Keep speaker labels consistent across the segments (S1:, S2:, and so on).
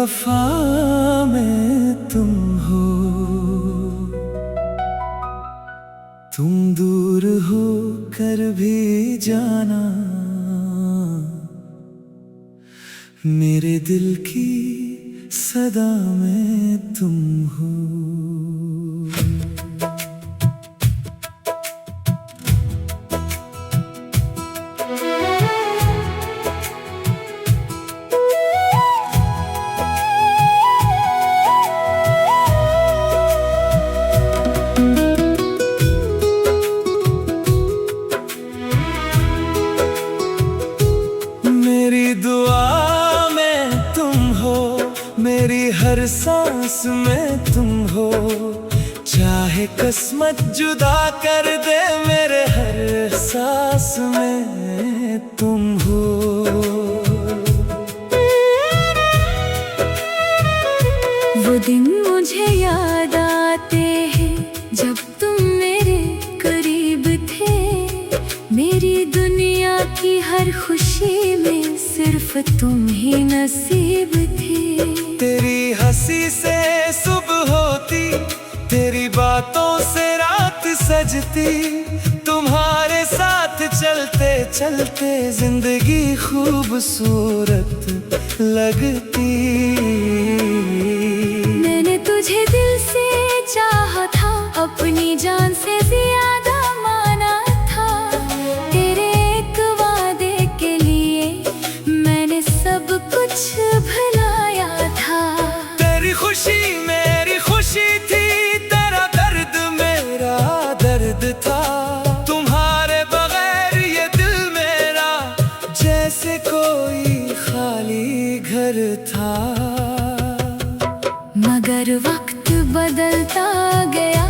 S1: बेवफा में तुम हो, तुम दूर हो कर भी जाना, मेरे दिल की सदा में तुम हो। मेरी दुआ में तुम हो, मेरी हर सांस में तुम हो, चाहे किस्मत जुदा कर दे मेरे हर सांस में तुम हो।
S2: वो दिन मुझे याद आते हैं जब तुम मेरे करीब थे, मेरी दुनिया की हर खुशी में सिर्फ तुम ही नसीब थे।
S1: तेरी हंसी से सुबह होती, तेरी बातों से रात सजती, तुम्हारे साथ चलते चलते जिंदगी खूबसूरत लगती।
S2: मैंने तुझे दिल से चाहा था, अपनी जान से ज्यादा माना था, तेरे एक वादे के लिए मैंने सब कुछ भुलाया था।
S1: तेरी खुशी मेरी खुशी थी, तेरा दर्द मेरा दर्द था, तुम्हारे बगैर ये दिल मेरा जैसे कोई खाली घर था।
S2: मगर वक्त बदलता गया,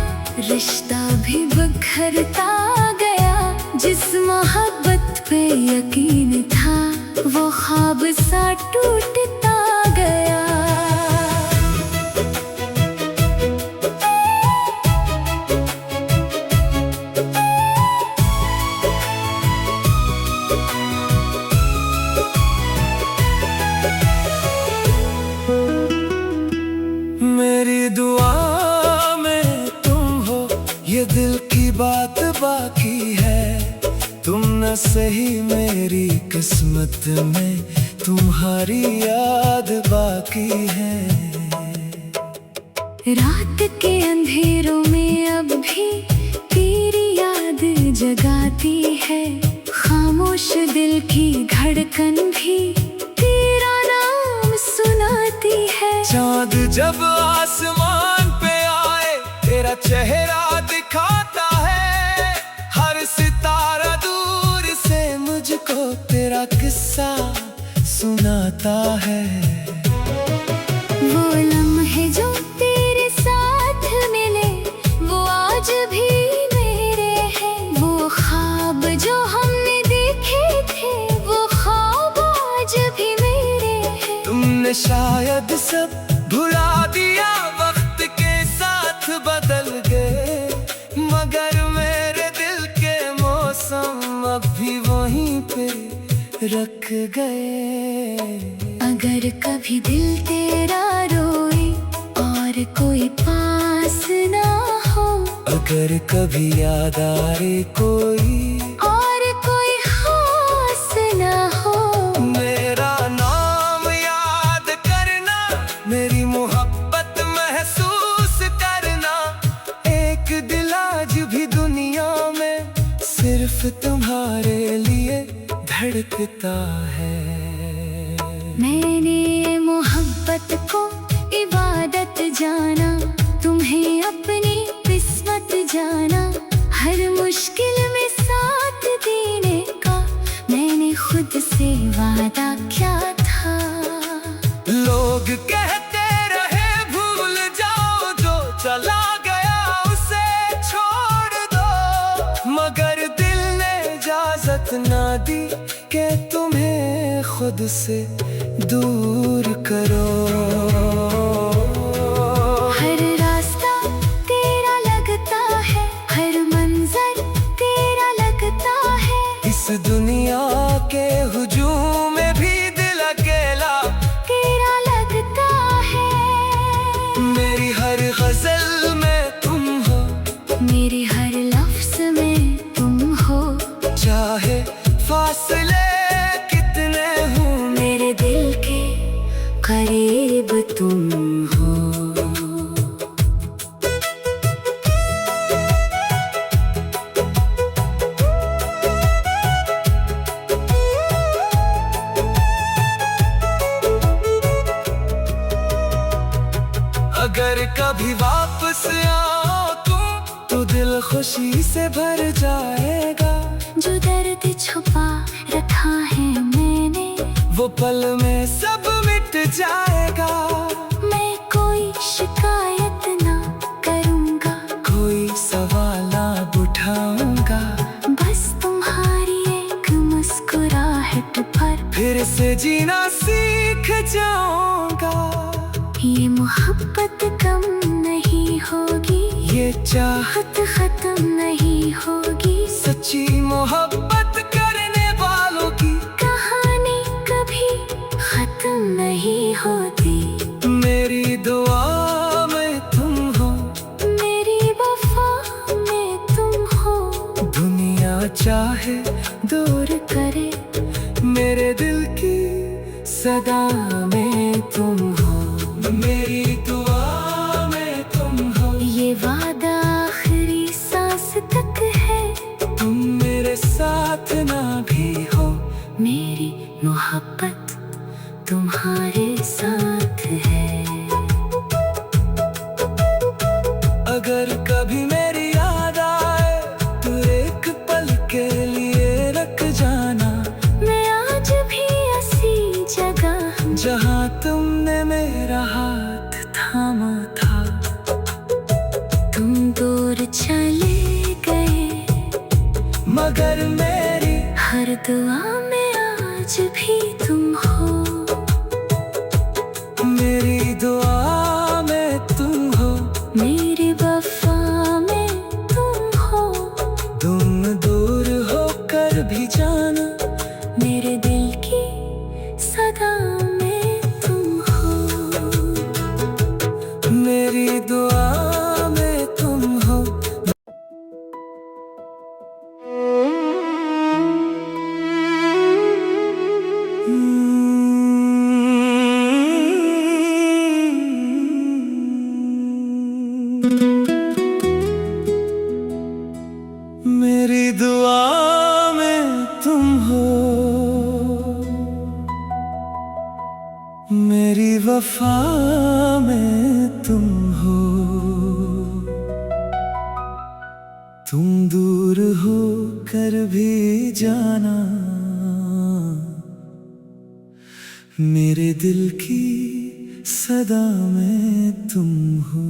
S2: रिश्ता भी बिखरता गया, जिस मोहब्बत पे यकीन था वो ख्वाब सा टूटता गया।
S1: मेरी दुआ में तुम हो, ये दिल की बात बाकी है, तुम न सही मेरी किस्मत में तुम्हारी याद बाकी है।
S2: रात के अंधेरों में अब भी तेरी याद जगाती है, खामोश दिल की धड़कन भी तेरा नाम सुनाती है।
S1: चाँद जब आसमान पे आए तेरा चेहरा दिखाता है, हर सितारा दूर से मुझको तेरा किस्सा सुनाता है।
S2: वो लम्हे जो तेरे साथ मिले वो आज भी मेरे हैं, वो ख्वाब जो हमने देखे थे वो ख्वाब आज भी मेरे हैं।
S1: तुमने शायद सब भुला दिया, वक्त के साथ बदल गए, मगर मेरे दिल के मौसम अब भी वहीं पे रख गए।
S2: अगर कभी दिल तेरा रोए और कोई पास ना हो,
S1: अगर कभी याद आए कोई
S2: और कोई खास ना हो,
S1: मेरा नाम याद करना, मेरी मोहब्बत महसूस करना, एक दिल आज भी दुनिया में सिर्फ तुम्हारे लिए धड़कता है।
S2: मैंने मोहब्बत को इबादत जाना, तुम्हें अपनी किस्मत जाना, हर मुश्किल में साथ देने का मैंने खुद से वादा किया था।
S1: लोग कहते रहे भूल जाओ, जो चला गया उसे छोड़ दो, मगर दिल ने इजाजत ना दी कि तुम्हें खुद से दूर करो।
S2: हर रास्ता तेरा लगता है, हर मंजर तेरा लगता है,
S1: इस दुनिया के हुजूम में भी दिल अकेला
S2: तेरा लगता मेरे हर लफ्ज में तुम हो,
S1: चाहे फासले कितने हों,
S2: मेरे दिल के करीब तुम हो।
S1: अगर कभी वापस आओ तुम तो दिल खुशी से भर जाएगा।
S2: जो दर्द छुपा रखा है मैंने,
S1: वो पल में सब मिट जाएगा।
S2: मैं कोई शिकायत ना करूँगा,
S1: कोई सवाल ना उठाऊंगा,
S2: बस तुम्हारी एक मुस्कुराहट पर
S1: फिर से जीना सीख जाऊंगा।
S2: ये मोहब्बत कम नहीं होगी,
S1: ये चाहत
S2: खत्म नहीं होगी।
S1: सच्ची मोहब्बत करने वालों की
S2: कहानी कभी खत्म नहीं होती।
S1: मेरी दुआ में तुम हो,
S2: मेरी वफा में तुम हो।
S1: दुनिया चाहे
S2: दूर करे,
S1: मेरे दिल की सदा में तुम हो। मेरी दुआ में तुम हो,
S2: ये वादा आखिरी सांस तक है।
S1: तुम मेरे साथ ना भी हो,
S2: मेरी मोहब्बत तुम्हारे साथ है।
S1: अगर कभी मेरी याद आए तो एक पल के लिए रख जाना।
S2: मैं आज भी ऐसी जगह हूँ
S1: जहाँ तुमने मेरा हाथ थामा था।
S2: तुम दूर चले गए,
S1: मगर मेरी
S2: हर दुआ में आज भी तुम हो।
S1: मेरी दुआ में तुम हो,
S2: मेरी वफा में तुम हो।
S1: तुम दूर होकर भी जाना,
S2: मेरे दिल की सदा में तुम हो।
S1: मेरी दुआ में तुम हो। मेरी दुआ में तुम हो, मेरी वफा में तुम हो। तुम दूर हो कर भी जाना, मेरे दिल की सदा में तुम हो।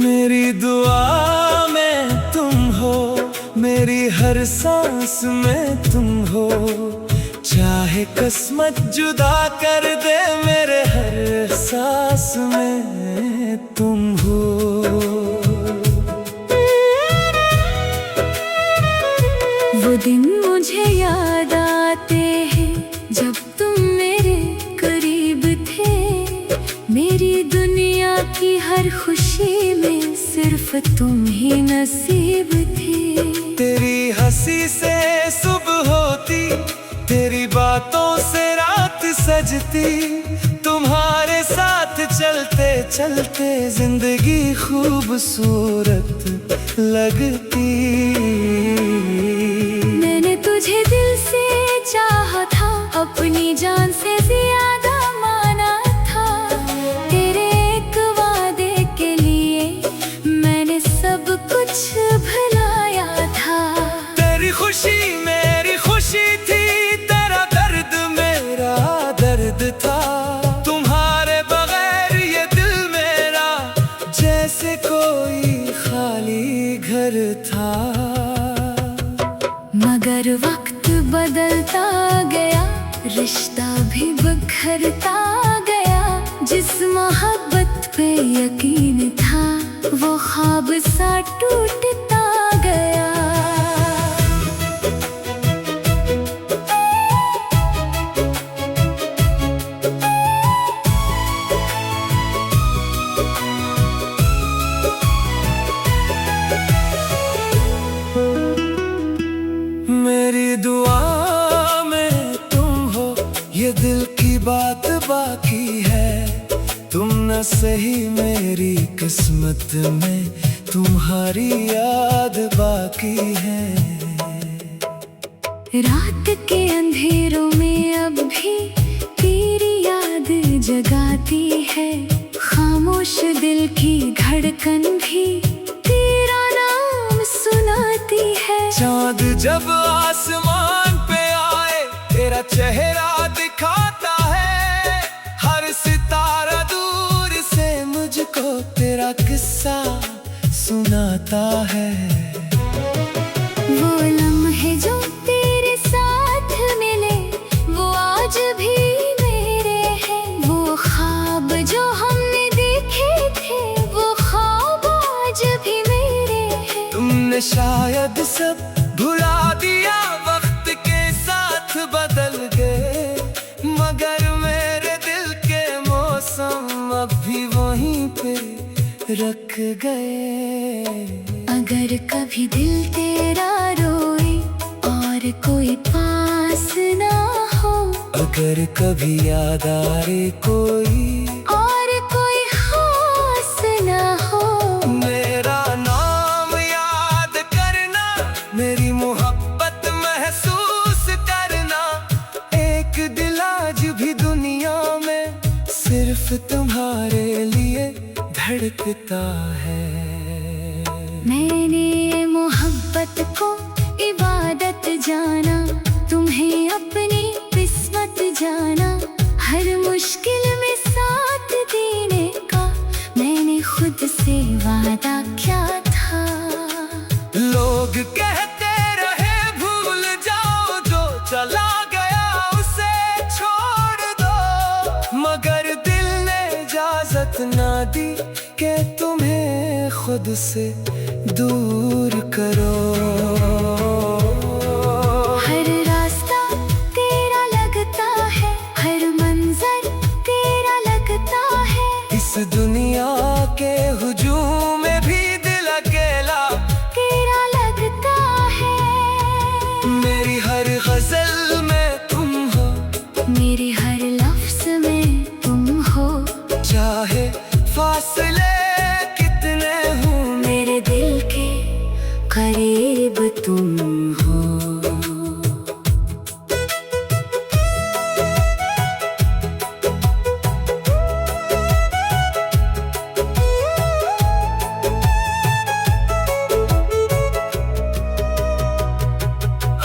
S1: मेरी दुआ में तुम हो, मेरी हर सांस में तुम हो। चाहे किस्मत जुदा कर दे, मेरे हर सांस में तुम हो।
S2: वो दिन मुझे याद आते हैं जब तुम मेरे करीब थे। मेरी दुनिया की हर खुशी में सिर्फ तुम ही नसीब थे।
S1: तेरी हंसी से सुबह होती, तेरी बातों से रात सजती। तुम्हारे साथ चलते चलते जिंदगी खूबसूरत लगती।
S2: मैंने तुझे दिल से चाहा था, अपनी जान से ज्यादा माना था। तेरे एक वादे के लिए मैंने सब कुछ भुलाया था।
S1: तेरी खुशी मेरी खुशी थी, तेरा दर्द मेरा दर्द था। तुम्हारे बगैर ये दिल मेरा जैसे कोई खाली घर था।
S2: मगर वक्त बदलता गया, रिश्ता भी बिखरता गया। जिस मोहब्बत पे यकीन था वो ख्वाब सा टूटता गया।
S1: मेरी दुआ में तुम हो, ये दिल की बात बाकी है। तुम न सही मेरी किस्मत में तुम्हारी याद बाकी है।
S2: रात के अंधेरों में अब भी तेरी याद जगाती है। खामोश दिल की धड़कन भी तेरा नाम सुनाती है।
S1: चाँद जब आसमान पे आए तेरा चेहरा दिखाता है। हर सितारा दूर से मुझको तेरा किस्सा सुनाता है।
S2: वो लम्हे जो तेरे साथ मिले वो आज भी मेरे हैं। वो ख्वाब जो हमने देखे थे वो ख्वाब आज भी मेरे हैं।
S1: तुमने शायद सब भुला दिया, वक्त के साथ बदल गए, मगर मेरे दिल के मौसम अब भी वहीं पे रख गए।
S2: अगर कभी दिल तेरा रोए और कोई पास ना हो,
S1: अगर कभी याद आए कोई
S2: और कोई खास ना हो,
S1: मेरा नाम याद करना, मेरी मोहब्बत महसूस करना। एक दिल आज भी दुनिया में सिर्फ तुम्हारे लिए धड़कता है।
S2: मैंने मोहब्बत को इबादत जाना, तुम्हें अपनी किस्मत जाना। हर मुश्किल में साथ देने का मैंने खुद से वादा किया था।
S1: लोग कहते रहे भूल जाओ, जो चला गया उसे छोड़ दो, मगर दिल ने इजाजत ना दी कि तुम्हें खुद से दूर करो।
S2: हर रास्ता तेरा लगता है, हर मंजर तेरा लगता है।
S1: इस दुनिया के हुजूम में भी दिल अकेला
S2: तेरा लगता है।
S1: मेरी हर गजल में तुम हो,
S2: मेरी हर लफ्ज में तुम हो।
S1: चाहे फासले कितने हो,
S2: मेरे दिल के करीब तुम हो।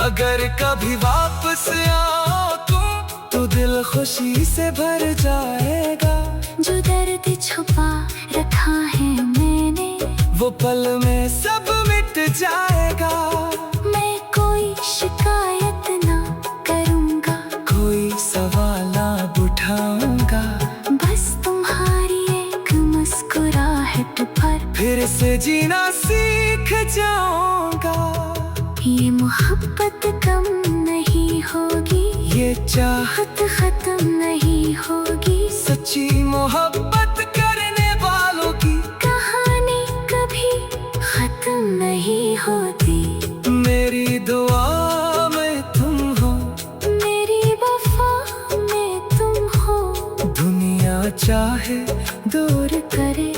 S1: अगर कभी वापस आओ तुम तो दिल खुशी से भर जाएगा।
S2: जो दर्द छुपा रखा है मैंने
S1: वो पल में सब मिट जाएगा।
S2: मैं कोई शिकायत ना करूँगा,
S1: कोई सवाल ना उठाऊंगा,
S2: बस तुम्हारी एक मुस्कुराहट पर
S1: फिर से जीना सीख जाऊंगा।
S2: ये मोहब्बत कम नहीं होगी,
S1: ये चाहत
S2: खत्म नहीं होगी।
S1: सच्ची मोहब्बत करने वालों की
S2: कहानी कभी खत्म नहीं होती।
S1: मेरी दुआ में तुम हो,
S2: मेरी वफा में तुम हो।
S1: दुनिया चाहे
S2: दूर करे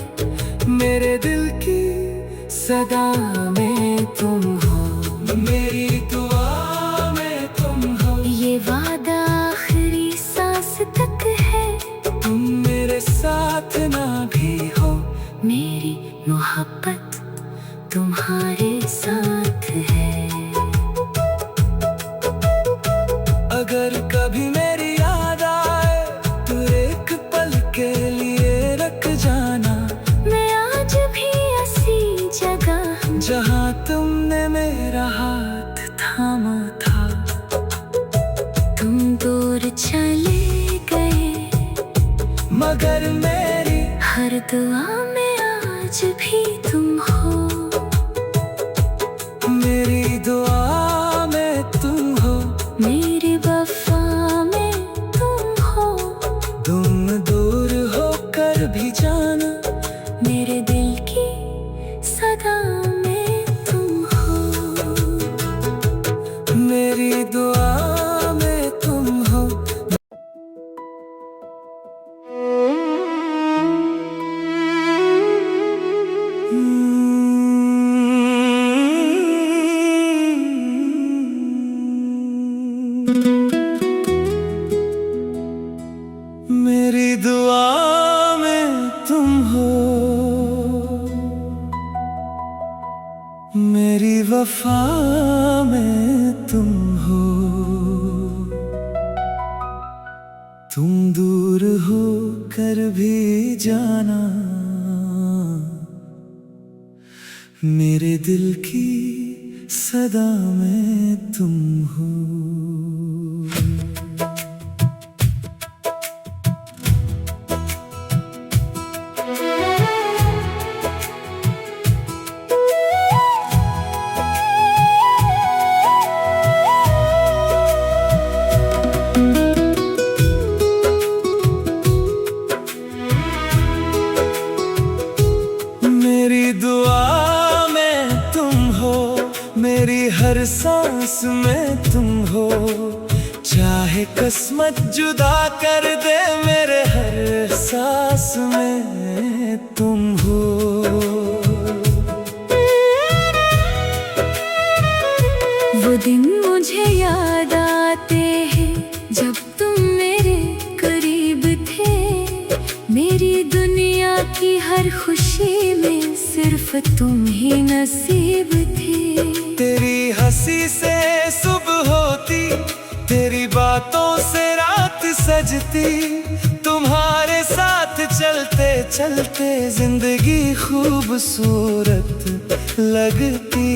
S1: मेरे दिल की सदा में तुम हो। मेरी दुआ में तुम हो,
S2: ये वादा आखिरी सांस तक है।
S1: तुम मेरे साथ ना भी हो,
S2: मेरी मोहब्बत तुम्हारे साथ है।
S1: अगर कभी मेरी याद आए तो एक पल के लिए रख जाना।
S2: मैं आज भी ऐसी जगह हूँ
S1: जहाँ तुमने मेरा हाथ थामा था।
S2: तुम दूर चले गए
S1: मगर मेरी
S2: हर दुआ में आज भी तुम हो।
S1: मेरी दुआ में तुम हो,
S2: मेरी वफा में तुम हो।
S1: तुम दूर होकर भी जाना,
S2: मेरे दिल की सदा में तुम हो।
S1: मेरी दुआ में तुम हो। मेरी दुआ में तुम हो, मेरी वफा में तुम हो। तुम दूर हो कर भी जाना, मेरे दिल की सदा में तुम हो। मेरी दुआ में तुम हो, मेरी हर सांस में तुम हो। चाहे किस्मत जुदा कर दे, मेरे हर सांस में तुम हो।
S2: वो दिन मुझे याद आते हैं जब तुम मेरे करीब थे। मेरी दुनिया की हर खुशी में सिर्फ तुम ही नसीब थे।
S1: तेरी हंसी से सुबह होती, तेरी बातों से रात सजती। तुम्हारे साथ चलते चलते जिंदगी खूबसूरत लगती।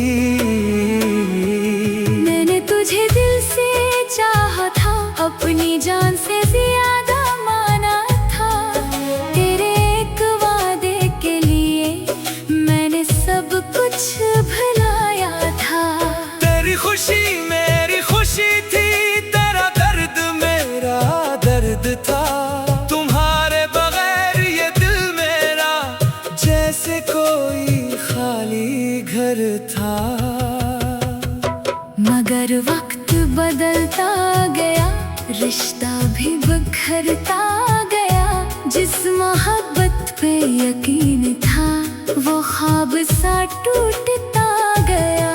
S2: मैंने तुझे दिल से चाहा था, अपनी जान से ज्यादा माना था। तेरे एक वादे के लिए मैंने सब कुछ भुलाया था।
S1: तेरी खुशी मेरी खुशी थी, तेरा दर्द मेरा दर्द था। तुम्हारे बगैर ये दिल मेरा जैसे कोई खाली घर था।
S2: मगर वक्त बदलता गया, रिश्ता भी बिखरता गया। जिस मोहब्बत पे यकीन था, वो ख्वाब सा टूटता गया।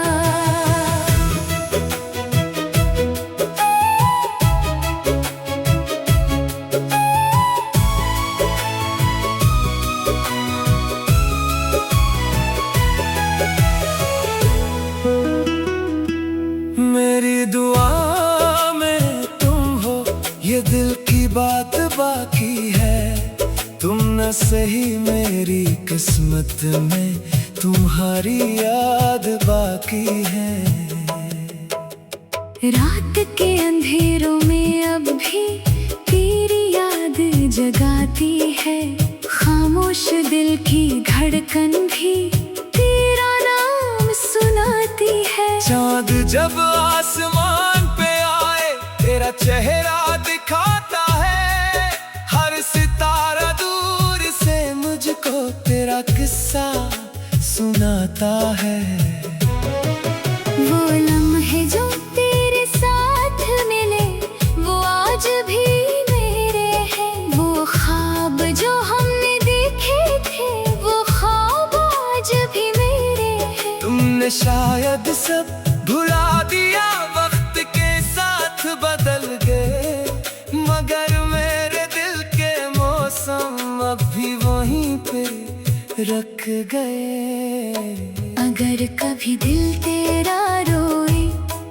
S1: मेरी दुआ में तुम हो, ये दिल की बात बाकी है। तुम न सही मेरी किस्मत में, तुम्हारी याद बाकी है।
S2: रात के अंधेरों में अब भी तेरी याद जगाती है। खामोश दिल की धड़कन भी तेरा नाम सुनाती है।
S1: चाँद जब आसमान पे आए, तेरा चेहरा दिखाता है। हर सितारा दूर से मुझको तेरा किस्सा सुनाता है।
S2: वो लम्हे जो तेरे साथ मिले, वो आज भी मेरे हैं। वो ख्वाब जो हमने देखे थे, वो ख्वाब आज भी मेरे हैं।
S1: तुमने शायद सब भुला दिया, वक्त के साथ बदल गए। मगर मेरे दिल के मौसम अब भी वहीं पे रख गए।
S2: अगर कभी दिल तेरा रोए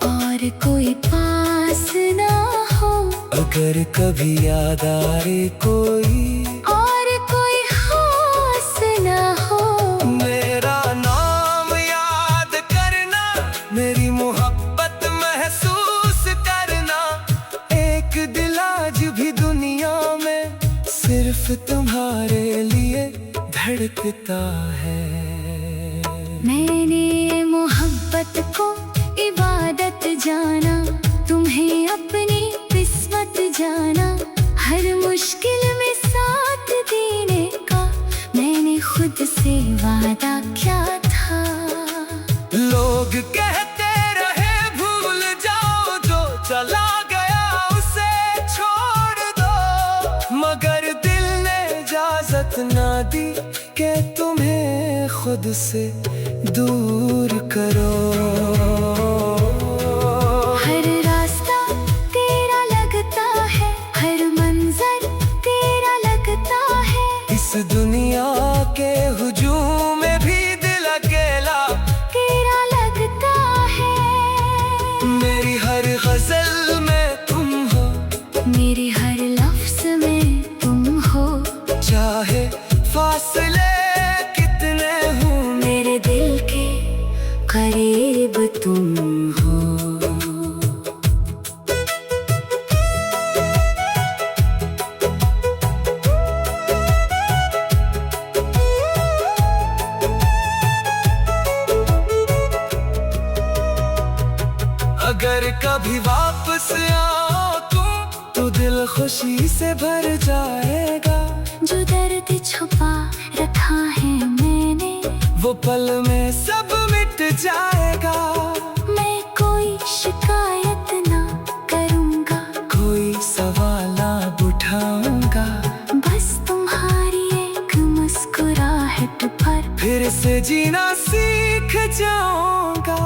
S2: और कोई पास ना हो,
S1: अगर कभी याद आए कोई
S2: और कोई खास ना हो,
S1: मेरा नाम याद करना, मेरी मोहब्बत महसूस करना। एक दिल आज भी दुनिया में सिर्फ सिर्फ तुम्हारे लिए धड़कता है।
S2: मैंने मोहब्बत को इबादत जाना, तुम्हें अपनी किस्मत जाना। हर मुश्किल में साथ देने का मैंने खुद से वादा किया था।
S1: लोग कहते रहे भूल जाओ, जो चला गया उसे छोड़ दो, मगर दिल ने इजाजत ना दी कि तुम्हें खुद से दूर करो।
S2: हर रास्ता तेरा लगता है, हर मंजर तेरा लगता है।
S1: इस दुनिया के हुजूम में भी दिल अकेला
S2: तेरा लगता है।
S1: मेरी हर गजल में तुम हो,
S2: मेरी हर लफ्ज में तुम हो।
S1: चाहे फासले कितने हो,
S2: मेरे दिल के करीब तुम हो।
S1: अगर कभी वापस आओ तुम तो दिल खुशी से भर जाएगा।
S2: जो दर्द छुपा रखा है मैंने,
S1: वो पल में सब मिट जाएगा।
S2: मैं कोई शिकायत ना करूँगा,
S1: कोई सवाल ना उठाऊंगा।
S2: बस तुम्हारी एक मुस्कुराहट पर
S1: फिर से जीना सीख जाऊंगा।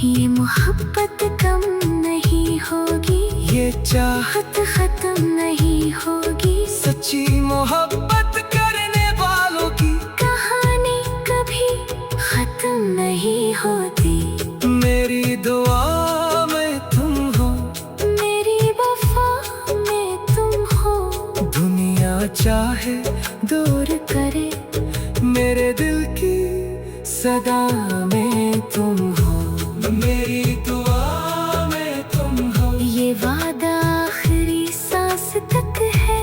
S2: ये मोहब्बत कम नहीं होगी,
S1: ये चाहत
S2: खत्म नहीं होगी।
S1: सच्ची मोहब्बत करने वालों की
S2: कहानी कभी खत्म नहीं होती।
S1: मेरी दुआ में तुम हो,
S2: मेरी वफा में तुम हो।
S1: दुनिया चाहे
S2: दूर करे
S1: मेरे दिल की सदा में तुम हो। मेरी दुआ में तुम हो,
S2: ये वादा आखिरी सांस तक है।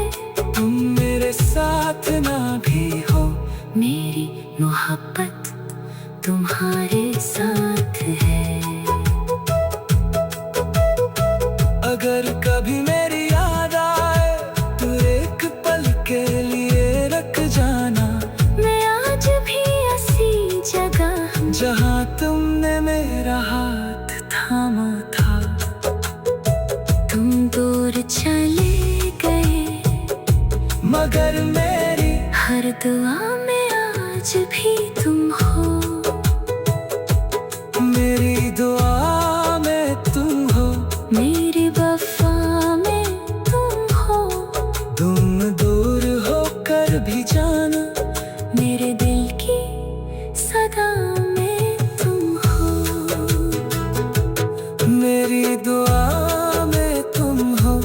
S1: तुम मेरे साथ ना भी हो,
S2: मेरी मोहब्बत तुम्हारे साथ है।
S1: अगर कभी मेरी याद आए तो एक पल के लिए रख जाना।
S2: मैं आज भी ऐसी जगह हूँ
S1: जहाँ तुमने मेरा हाथ थामा था।
S2: तुम दूर चले गए,
S1: मगर मेरी
S2: हर दुआ में आज भी तुम हो।
S1: मेरी दुआ में तुम हो,
S2: मेरी वफा में तुम हो।
S1: तुम दूर होकर भी जाना।
S2: मेरे दिल की सदा में तुम हो।
S1: मेरी दुआ में तुम हो।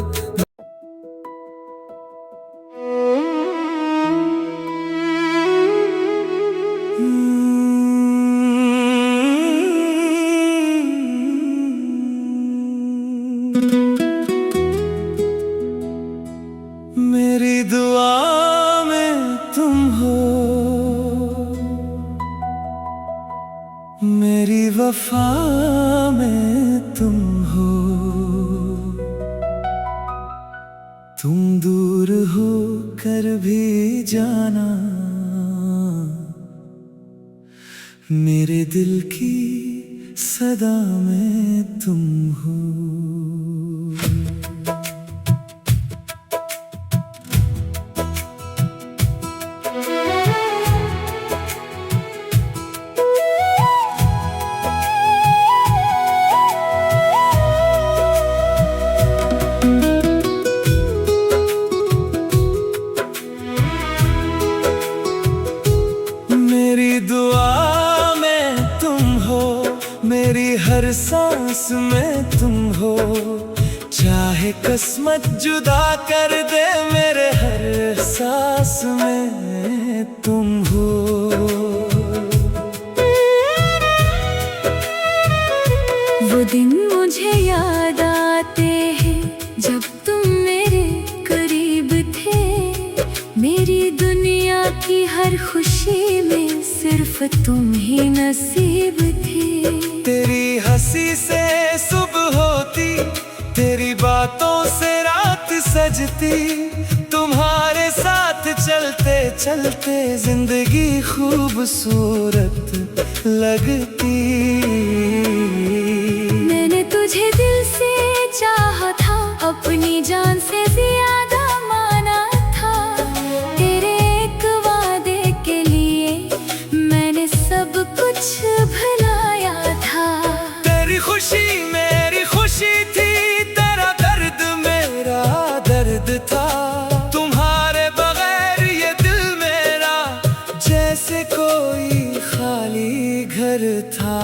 S1: मेरी दुआ में तुम हो, मेरी वफा में तुम हो। तुम दूर हो कर भी जाना। मेरे दिल की सदा में तुम हो। मेरी दुआ में तुम हो, मेरी हर सांस में तुम हो। चाहे किस्मत जुदा कर दे, मेरे हर सांस में तुम हो।
S2: वो दिन मुझे याद आते हैं जब तुम मेरे करीब थे। हर खुशी में सिर्फ तुम ही नसीब थी।
S1: तेरी हंसी से सुबह होती, तेरी बातों से रात सजती, तुम्हारे साथ चलते चलते जिंदगी खूबसूरत लगती।
S2: मैंने तुझे दिल से चाहा था, अपनी जान से ज्यादा माना था। तेरे एक वादे के लिए मैंने सब कुछ भुलाया था।
S1: तेरी खुशी मेरी खुशी थी, तेरा दर्द मेरा दर्द था। तुम्हारे बगैर ये दिल मेरा जैसे कोई खाली घर था।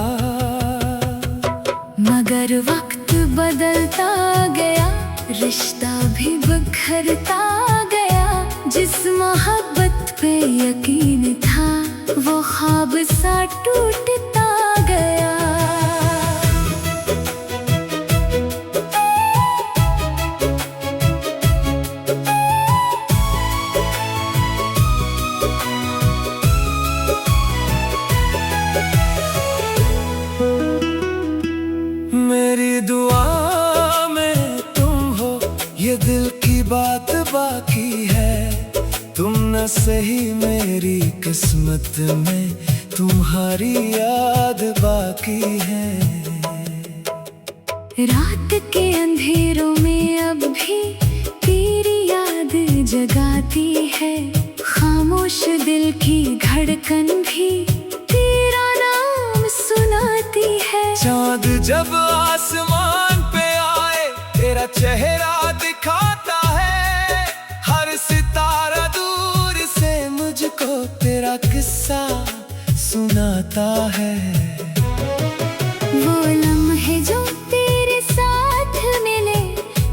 S2: मगर वक्त बदलता गया, रिश्ता भी बिखरता गया। जिस मोहब्बत पे यकीन था, वो ख्वाब सा टूटता गया।
S1: मेरी दुआ में तुम हो, ये दिल की बात बाकी है। तुम न सही मेरी किस्मत में तुम्हारी याद बाकी है।
S2: रात के अंधेरों में अब भी तेरी याद जगाती है। खामोश दिल की धड़कन भी तेरा नाम सुनाती है।
S1: चाँद जब आसमान पे आए, तेरा चेहरा दिखाता है। हर सितारा दूर से मुझको तेरा किस्सा सुनाता है।
S2: वो लम्हे जो तेरे साथ मिले,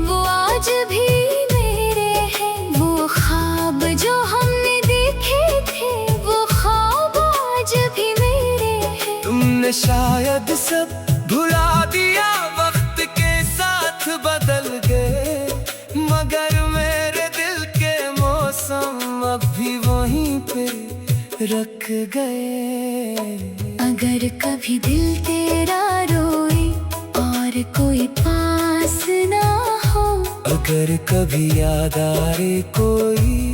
S2: वो आज भी मेरे हैं। वो ख्वाब जो हमने देखे थे, वो ख्वाब आज भी मेरे हैं।
S1: तुमने शायद सब भुला दिया, वक्त के साथ बदल गए, मगर मेरे दिल के मौसम अब भी वहीं पे रख गए।
S2: अगर कभी दिल तेरा रोए और कोई पास ना हो,
S1: अगर कभी याद आए कोई